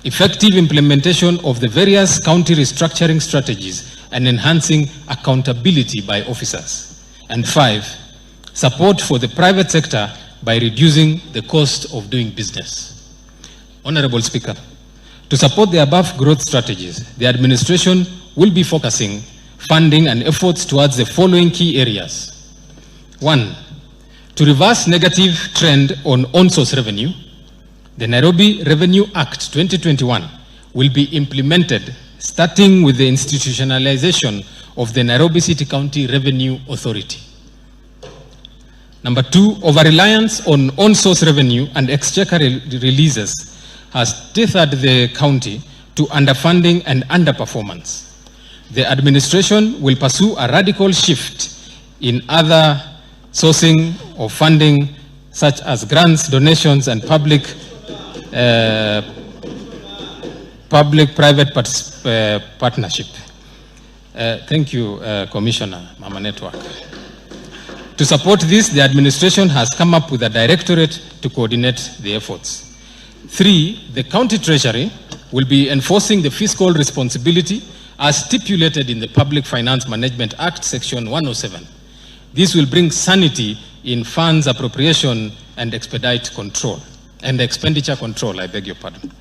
effective implementation of the various county restructuring strategies and enhancing accountability by officers. And 5, support for the private sector by reducing the cost of doing business. Honorable Speaker, to support the above growth strategies, the administration will be focusing funding and efforts towards the following key areas. 1, to reverse negative trend on source revenue, the Nairobi Revenue Act 2021 will be implemented starting with the institutionalization of the Nairobi City County Revenue Authority. Number 2, over-reliance on source revenue and exchequer releases has tethered the county to underfunding and underperformance. The administration will pursue a radical shift in other sourcing of funding, such as grants, donations, and public-private partnership. Thank you, Commissioner, Mama Network. To support this, the administration has come up with a directorate to coordinate the efforts. 3, the county treasury will be enforcing the fiscal responsibility as stipulated in the Public Finance Management Act, Section 107. This will bring sanity in funds appropriation and expedite control, and expenditure control, I beg your pardon.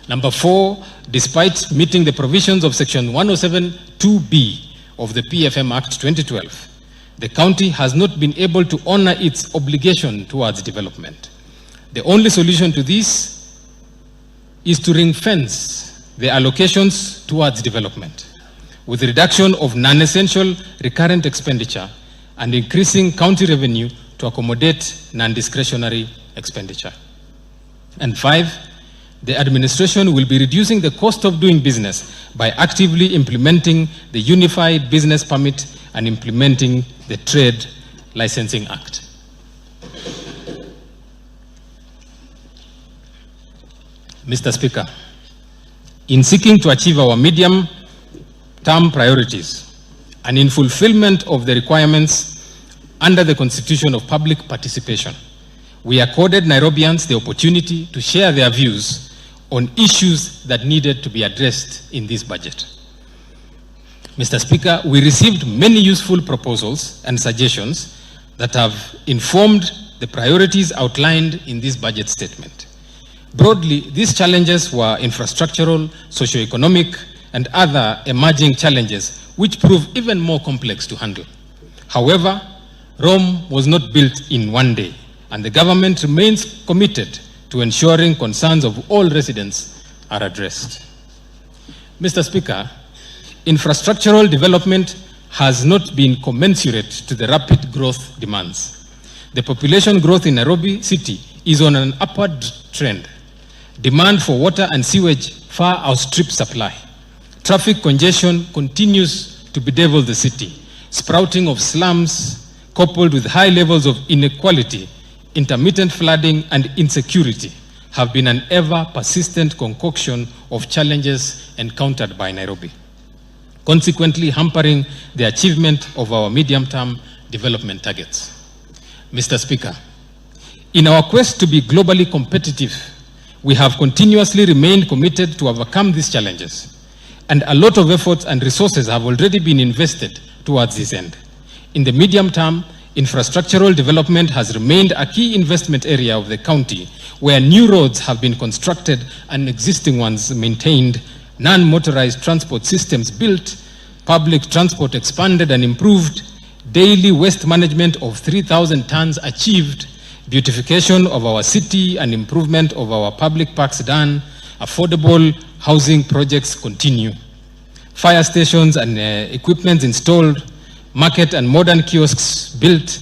Number 4, despite meeting the provisions of Section 107(2)(b) of the PFM Act 2012, the county has not been able to honor its obligation towards development. The only solution to this is to ring-fence the allocations towards development, with reduction of non-essential recurrent expenditure and increasing county revenue to accommodate non-discretionary expenditure. And 5, the administration will be reducing the cost of doing business by actively implementing the Unified Business Permit and implementing the Trade Licensing Act. Mr. Speaker, in seeking to achieve our medium-term priorities and in fulfillment of the requirements under the Constitution of Public Participation, we accorded Nairobians the opportunity to share their views on issues that needed to be addressed in this budget. Mr. Speaker, we received many useful proposals and suggestions that have informed the priorities outlined in this budget statement. Broadly, these challenges were infrastructural, socio-economic, and other emerging challenges which prove even more complex to handle. However, Rome was not built in one day, and the government remains committed to ensuring concerns of all residents are addressed. Mr. Speaker, infrastructural development has not been commensurate to the rapid growth demands. The population growth in Nairobi City is on an upward trend. Demand for water and sewage far outstrips supply. Traffic congestion continues to bedevil the city. Sprouting of slums, coupled with high levels of inequality, intermittent flooding, and insecurity, have been an ever-persistent concoction of challenges encountered by Nairobi, consequently hampering the achievement of our medium-term development targets. Mr. Speaker, in our quest to be globally competitive, we have continuously remained committed to overcome these challenges, and a lot of efforts and resources have already been invested towards this end. In the medium term, infrastructural development has remained a key investment area of the county, where new roads have been constructed and existing ones maintained, non-motorized transport systems built, public transport expanded and improved, daily waste management of 3,000 tons achieved, beautification of our city and improvement of our public parks done, affordable housing projects continue, fire stations and equipment installed, market and modern kiosks built,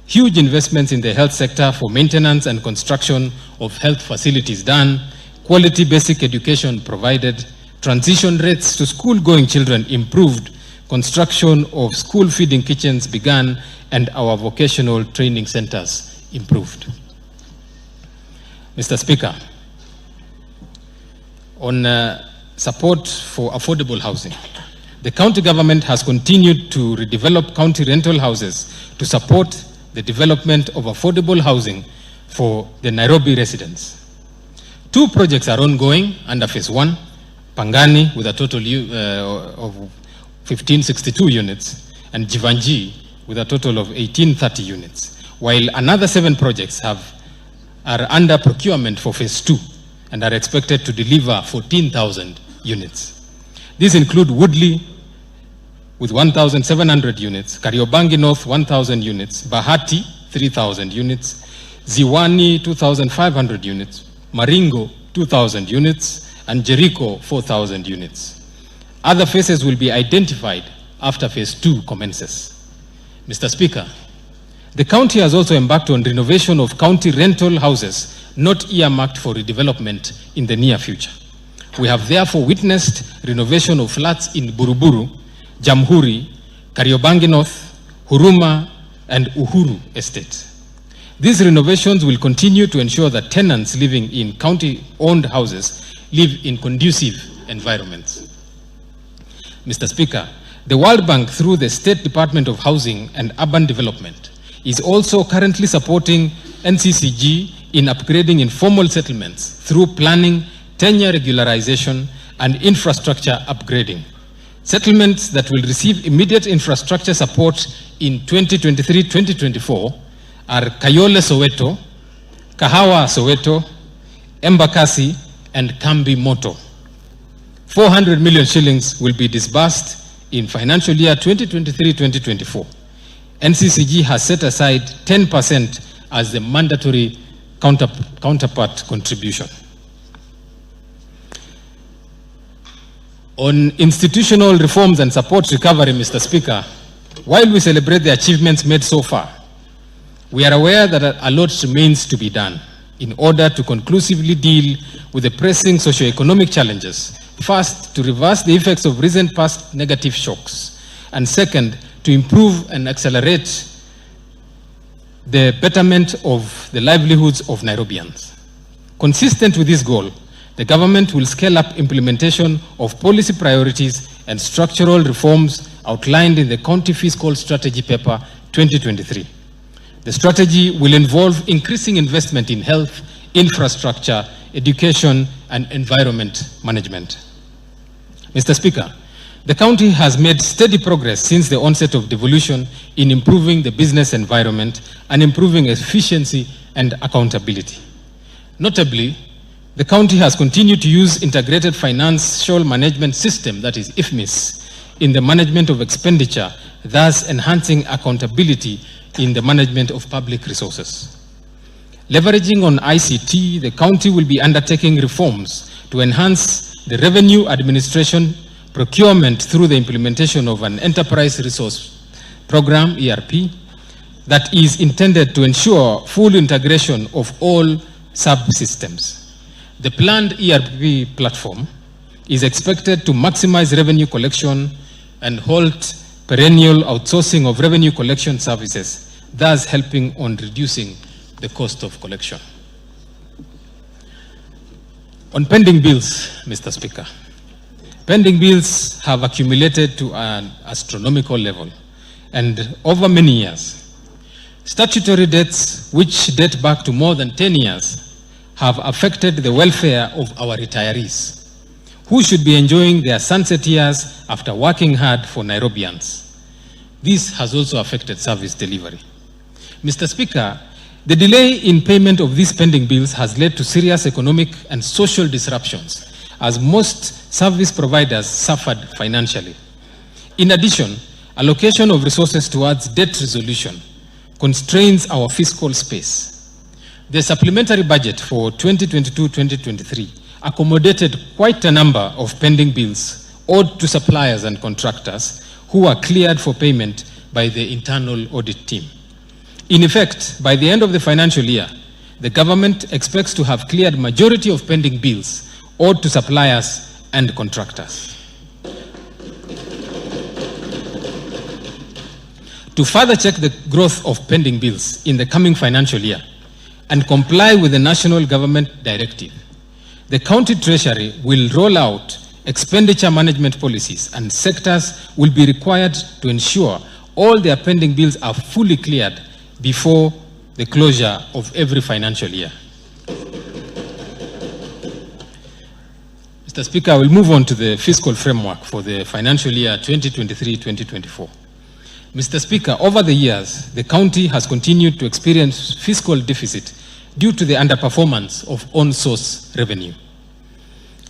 huge investments in the health sector for maintenance and construction of health facilities done, quality basic education provided, transition rates to school-going children improved, construction of school feeding kitchens began, and our vocational training centers improved. Mr. Speaker, on support for affordable housing, the county government has continued to redevelop county rental houses to support the development of affordable housing for the Nairobi residents. 2 projects are ongoing under phase 1, Pangani with a total of 1562 units and Jivanji with a total of 1830 units, while another 7 projects are under procurement for phase 2 and are expected to deliver 14,000 units. These include Woodley with 1,700 units, Kariobangi North 1,000 units, Bahati 3,000 units, Ziwani 2,500 units, Maringo 2,000 units, and Jericho 4,000 units. Other phases will be identified after phase 2 commences. Mr. Speaker, the county has also embarked on renovation of county rental houses not earmarked for redevelopment in the near future. We have therefore witnessed renovation of flats in Buruburu, Jamhuri, Kariobangi North, Huruma, and Uhuru Estate. These renovations will continue to ensure that tenants living in county-owned houses live in conducive environments. Mr. Speaker, the World Bank, through the State Department of Housing and Urban Development, is also currently supporting NCCG in upgrading informal settlements through planning, tenure regularization, and infrastructure upgrading. Settlements that will receive immediate infrastructure support in 2023-2024 are Kayole Soweto, Kahawa Soweto, Embakasi, and Kambi Moto. 400 million shillings will be disbursed in financial year 2023-2024. NCCG has set aside 10% as the mandatory counterpart contribution. On institutional reforms and support recovery, Mr. Speaker, while we celebrate the achievements made so far, we are aware that a lot remains to be done in order to conclusively deal with the pressing socio-economic challenges. First, to reverse the effects of recent past negative shocks, and second, to improve and accelerate the betterment of the livelihoods of Nairobians. Consistent with this goal, the government will scale up implementation of policy priorities and structural reforms outlined in the County Fiscal Strategy Paper 2023. The strategy will involve increasing investment in health, infrastructure, education, and environment management. Mr. Speaker, the county has made steady progress since the onset of devolution in improving the business environment and improving efficiency and accountability. Notably, the county has continued to use integrated financial management system, that is IFMIS, in the management of expenditure, thus enhancing accountability in the management of public resources. Leveraging on ICT, the county will be undertaking reforms to enhance the revenue administration procurement through the implementation of an enterprise resource program, ERP, that is intended to ensure full integration of all subsystems. The planned ERP platform is expected to maximize revenue collection and halt perennial outsourcing of revenue collection services, thus helping on reducing the cost of collection. On pending bills, Mr. Speaker, pending bills have accumulated to an astronomical level and over many years. Statutory debts, which date back to more than 10 years, have affected the welfare of our retirees, who should be enjoying their sunset years after working hard for Nairobians. This has also affected service delivery. Mr. Speaker, the delay in payment of these pending bills has led to serious economic and social disruptions, as most service providers suffered financially. In addition, allocation of resources towards debt resolution constrains our fiscal space. The supplementary budget for 2022-2023 accommodated quite a number of pending bills owed to suppliers and contractors who were cleared for payment by the internal audit team. In effect, by the end of the financial year, the government expects to have cleared majority of pending bills owed to suppliers and contractors. To further check the growth of pending bills in the coming financial year and comply with the national government directive, the county treasury will roll out expenditure management policies, and sectors will be required to ensure all their pending bills are fully cleared before the closure of every financial year. Mr. Speaker, I will move on to the fiscal framework for the financial year 2023-2024. Mr. Speaker, over the years, the county has continued to experience fiscal deficit due to the underperformance of on-source revenue.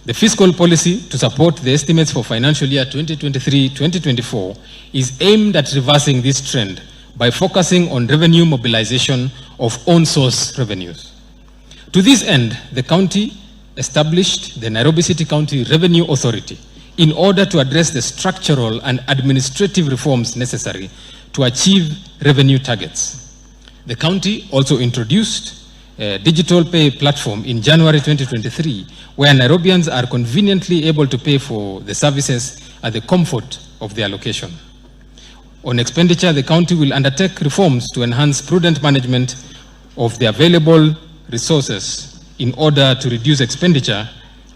The fiscal policy to support the estimates for financial year 2023-2024 is aimed at reversing this trend by focusing on revenue mobilization of on-source revenues. To this end, the county established the Nairobi City County Revenue Authority in order to address the structural and administrative reforms necessary to achieve revenue targets. The county also introduced a digital pay platform in January 2023, where Nairobians are conveniently able to pay for the services at the comfort of their location. On expenditure, the county will undertake reforms to enhance prudent management of the available resources in order to reduce expenditure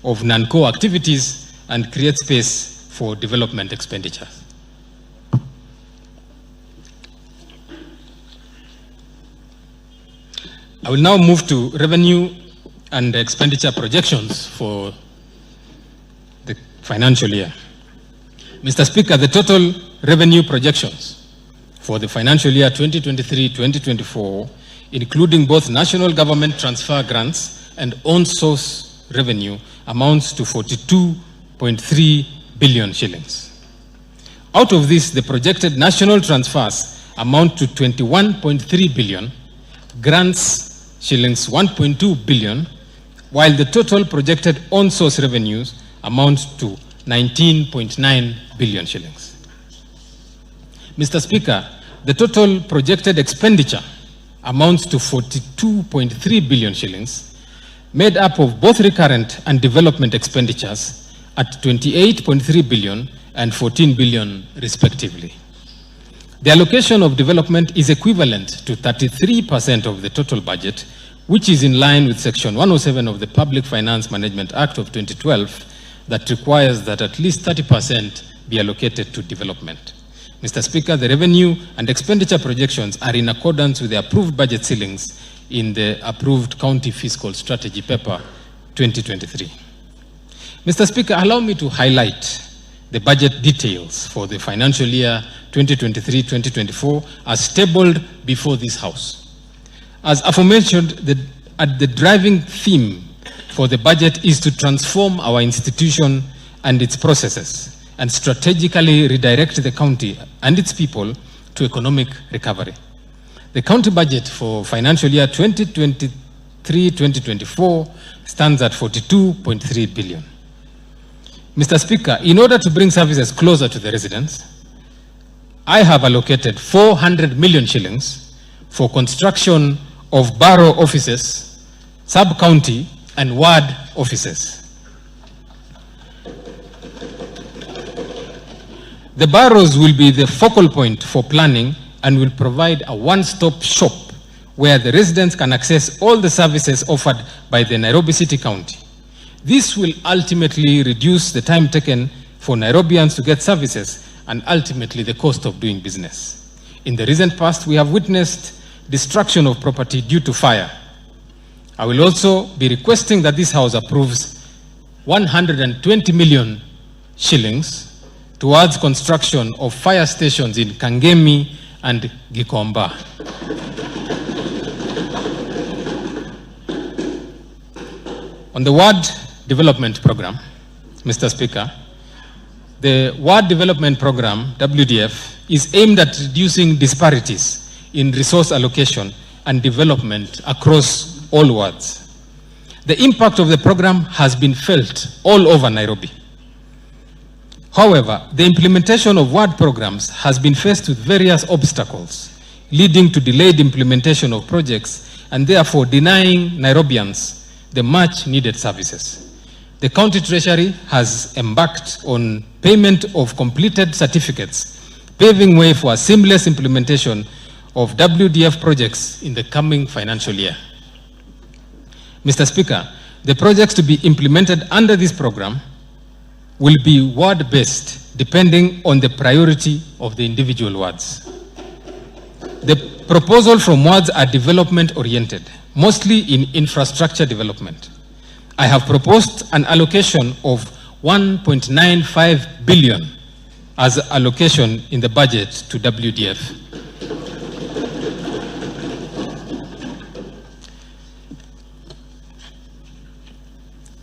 of non-core activities and create space for development expenditures. I will now move to revenue and expenditure projections for the financial year. Mr. Speaker, the total revenue projections for the financial year 2023-2024, including both national government transfer grants and on-source revenue, amounts to 42.3 billion shillings. Out of this, the projected national transfers amount to 21.3 billion, grants shillings 1.2 billion, while the total projected on-source revenues amount to 19.9 billion shillings. Mr. Speaker, the total projected expenditure amounts to 42.3 billion shillings, made up of both recurrent and development expenditures at 28.3 billion and 14 billion respectively. The allocation of development is equivalent to 33% of the total budget, which is in line with Section 107 of the Public Finance Management Act of 2012 that requires that at least 30% be allocated to development. Mr. Speaker, the revenue and expenditure projections are in accordance with the approved budget ceilings in the approved County Fiscal Strategy Paper 2023. Mr. Speaker, allow me to highlight the budget details for the financial year 2023-2024 as tabled before this House. As aforementioned, the driving theme for the budget is to transform our institution and its processes and strategically redirect the county and its people to economic recovery. The county budget for financial year 2023-2024 stands at 42.3 billion. Mr. Speaker, in order to bring services closer to the residents, I have allocated 400 million shillings for construction of borough offices, sub-county and ward offices. The boroughs will be the focal point for planning and will provide a one-stop shop where the residents can access all the services offered by the Nairobi City County. This will ultimately reduce the time taken for Nairobians to get services and ultimately the cost of doing business. In the recent past, we have witnessed destruction of property due to fire. I will also be requesting that this House approves 120 million shillings towards construction of fire stations in Kangemi and Gikomba. On the ward development program, Mr. Speaker, the ward development program, WDF, is aimed at reducing disparities in resource allocation and development across all wards. The impact of the program has been felt all over Nairobi. However, the implementation of ward programs has been faced with various obstacles, leading to delayed implementation of projects and therefore denying Nairobians the much needed services. The county treasury has embarked on payment of completed certificates, paving way for a seamless implementation of WDF projects in the coming financial year. Mr. Speaker, the projects to be implemented under this program will be ward-based depending on the priority of the individual wards. The proposal from wards are development-oriented, mostly in infrastructure development. I have proposed an allocation of 1.95 billion as allocation in the budget to WDF.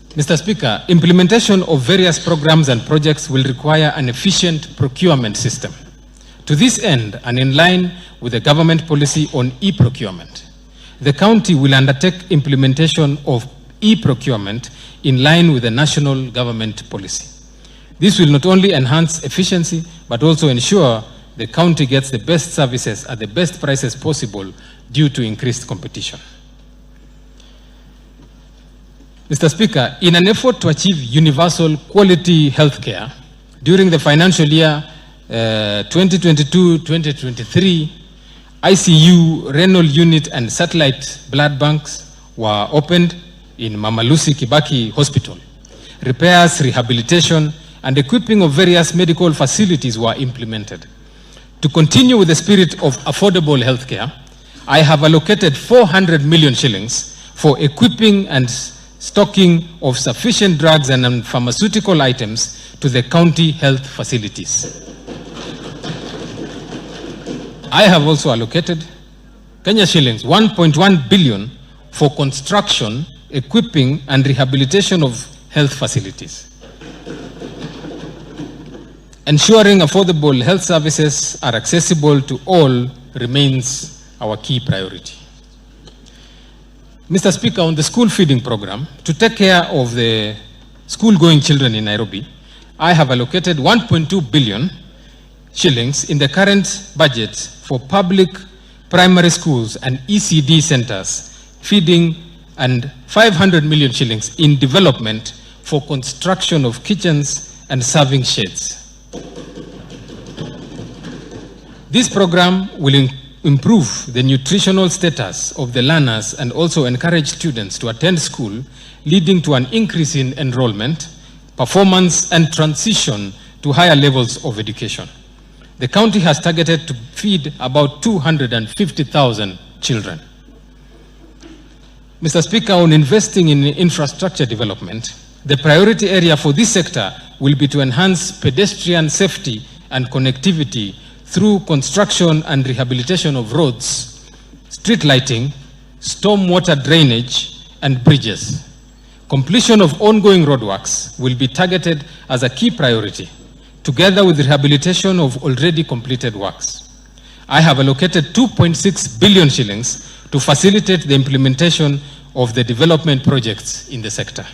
Mr. Speaker, implementation of various programs and projects will require an efficient procurement system. To this end, and in line with the government policy on e-procurement, the county will undertake implementation of e-procurement in line with the national government policy. This will not only enhance efficiency, but also ensure the county gets the best services at the best prices possible due to increased competition. Mr. Speaker, in an effort to achieve universal quality healthcare, during the financial year 2022-2023, ICU, renal unit, and satellite blood banks were opened in Mama Lucy Kibaki Hospital. Repairs, rehabilitation, and equipping of various medical facilities were implemented. To continue with the spirit of affordable healthcare, I have allocated 400 million shillings for equipping and stocking of sufficient drugs and pharmaceutical items to the county health facilities. I have also allocated Kenya shillings 1.1 billion for construction, equipping, and rehabilitation of health facilities. Ensuring affordable health services are accessible to all remains our key priority. Mr. Speaker, on the school feeding program, to take care of the school-going children in Nairobi, I have allocated 1.2 billion shillings in the current budget for public primary schools and ECD centers feeding, and 500 million shillings in development for construction of kitchens and serving sheds. This program will improve the nutritional status of the learners and also encourage students to attend school, leading to an increase in enrollment, performance, and transition to higher levels of education. The county has targeted to feed about 250,000 children. Mr. Speaker, on investing in infrastructure development, the priority area for this sector will be to enhance pedestrian safety and connectivity through construction and rehabilitation of roads, street lighting, stormwater drainage, and bridges. Completion of ongoing roadworks will be targeted as a key priority, together with rehabilitation of already completed works. I have allocated 2.6 billion shillings to facilitate the implementation of the development projects in the sector.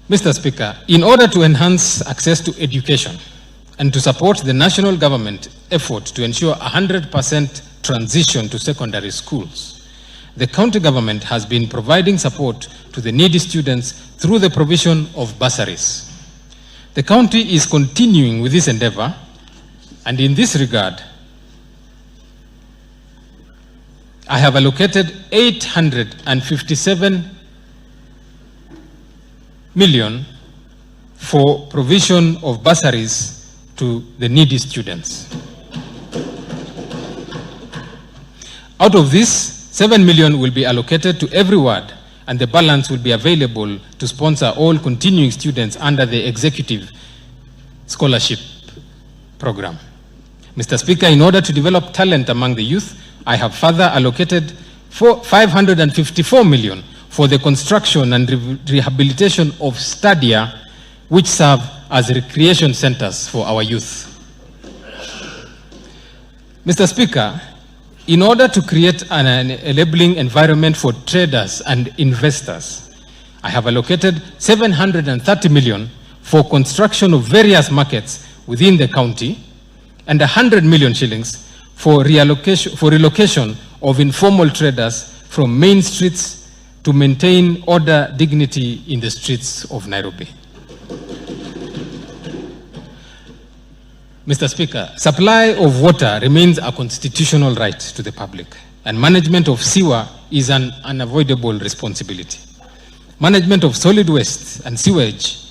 Mr. Speaker, in order to enhance access to education and to support the national government effort to ensure 100% transition to secondary schools, the county government has been providing support to the needy students through the provision of bursaries. The county is continuing with this endeavor, and in this regard, I have allocated 857 million for provision of bursaries to the needy students. Out of this, 7 million will be allocated to every ward, and the balance will be available to sponsor all continuing students under the executive scholarship program. Mr. Speaker, in order to develop talent among the youth, I have further allocated 554 million for the construction and rehabilitation of stadia, which serve as recreation centers for our youth. Mr. Speaker, in order to create an enabling environment for traders and investors, I have allocated 730 million for construction of various markets within the county and 100 million shillings for relocation of informal traders from main streets to maintain order, dignity in the streets of Nairobi. Mr. Speaker, supply of water remains a constitutional right to the public, and management of sewer is an unavoidable responsibility. Management of solid waste and sewage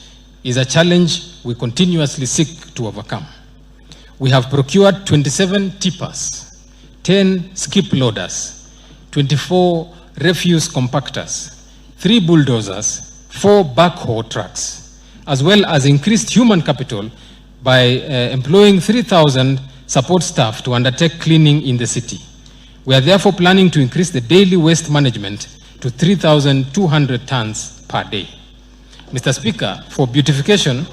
is a challenge we continuously seek to overcome. We have procured 27 tippers, 10 skip loaders, 24 refuse compactors, 3 bulldozers, 4 backhoe trucks, as well as increased human capital by employing 3,000 support staff to undertake cleaning in the city. We are therefore planning to increase the daily waste management to 3,200 tons per day. Mr. Speaker, for beautification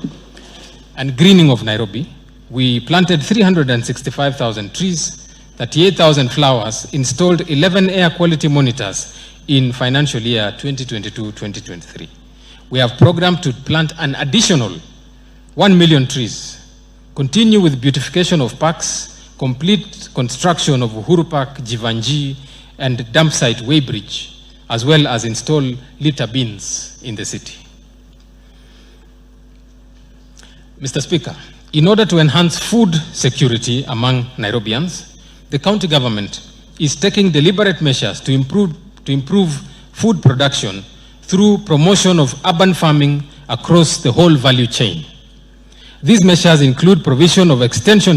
and greening of Nairobi, we planted 365,000 trees, 38,000 flowers, installed 11 air quality monitors in financial year 2022-2023. We have programmed to plant an additional 1 million trees, continue with beautification of parks, complete construction of Uhuru Park, Jivanji, and dump site Weybridge, as well as install litter bins in the city. Mr. Speaker, in order to enhance food security among Nairobians, the county government is taking deliberate measures to improve food production through promotion of urban farming across the whole value chain. These measures include provision of extension